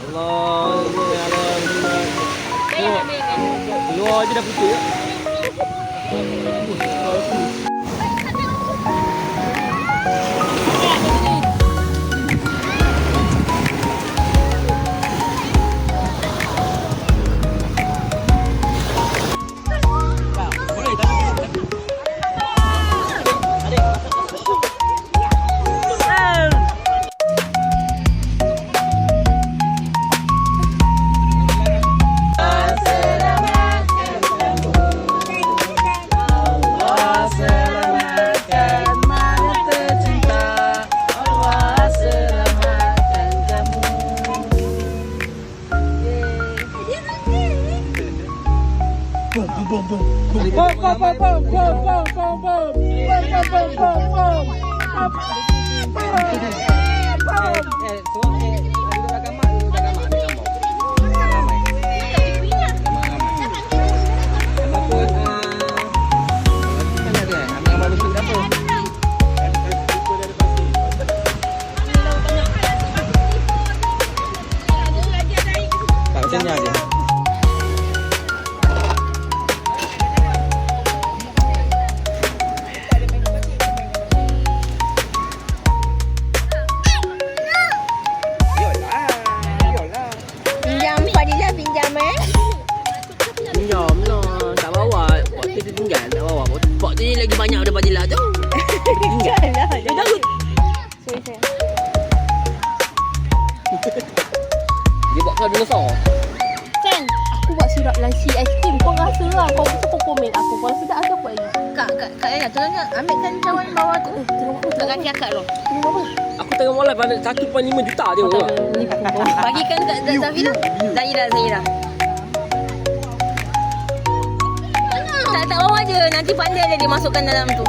Allah. Tengok. Keluar je dah putih ya. Macamnya dia. Pinjam Fadilah pinjam Pinjam lah. Tak bawa. Waktu tu tinggal. Tak bawa. Pak tu ni lagi banyak daripada Fadilah tu. Tinggal. Dia takut. Dia buat kau dinosaur. Kan aku buat sirap lasi aiskrim. Kau rasa lah. Kau mesti kau komen aku. Kau rasa tak aku buat lagi. Kak Ayah tolong ambilkan cawan bawah tu. Tengok aku kat kaki akak tu. Tengok apa? Aku tengok malam pada 1.5 juta dia. Bagikan kat Zafira. Zahira. Tak bawah je. Nanti pandai dia masukkan dalam tu.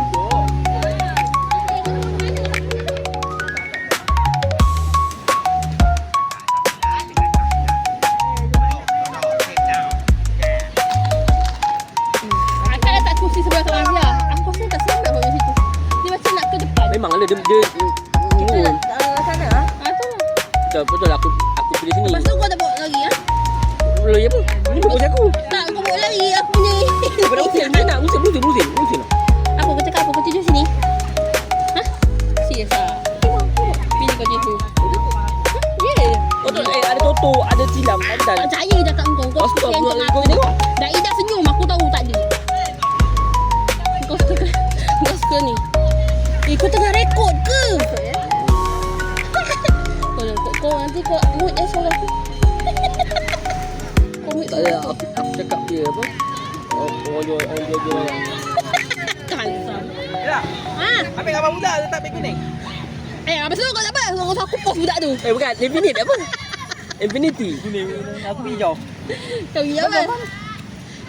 Akak letak kursi sebelah kat Azia. Aku rasa tak senang nak bawa situ. Dia macam nak ke depan. Memang lah dia Kita nak sana ah. Tu lah. betul aku pilih sini. Lepas tu kau tak bawa lagi ah? Boleh apa? Ini bagus aku. Tak, kau bawa lagi aku punya. Pada usin nak usin. Apa kau cakap apa? Kau tidur sini? Hah? Serius ah? Pilih kau tidur. Ya. Betul ada Toto, ada Tilam, ada Tak percaya dah kat kau. Kau suka yang tengah kau tengok. Dah Ida senyum aku tahu tak ada. Kau suka ni. Kau tengah rekod ke? Kau nanti kau mute suara aku. Kau mute Tak suara ada aku. aku cakap dia apa? Orang jual banyak. Kansang. Yalah, Ha? ambil gambar budak letak beg kuning. Apa sebab kau tak apa? Kau aku post budak tu. Bukan, Infinite apa? Infinity. Kuning, aku hijau. Kau ya apa?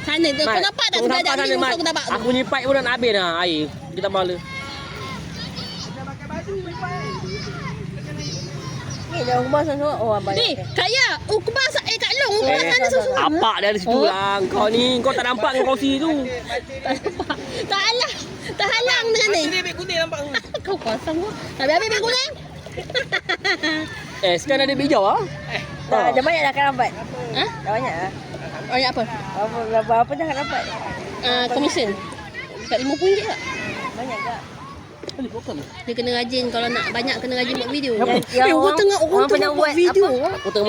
Sana tu kau nampak tak sudah ada ni musuh aku nampak tu. Aku punya pipe pun nak habis dah air. Kita malu. Kita pakai baju lipat. Ni dah rumah sana. Oh abang. Ni, Kaya, ukbah kat long, ukbah sana susu. Apa dari situ lah. Kau ni, kau tak nampak dengan kursi tu. Tak halang. Tak halang dengan ni. Dia beg kuning nampak tu. Kau pasang kau. Habis beg kuning. Sekarang ada hijau ah. Dah banyak dah akan dapat. Ha? Dah banyak lah. Banyak apa? Berapa dah akan dapat? Komisen. Dekat RM50 tak? Banyak tak? Dia kena rajin kalau nak banyak kena rajin buat video. Yang Orang tengah orang buat buat video. apa? Aku tengok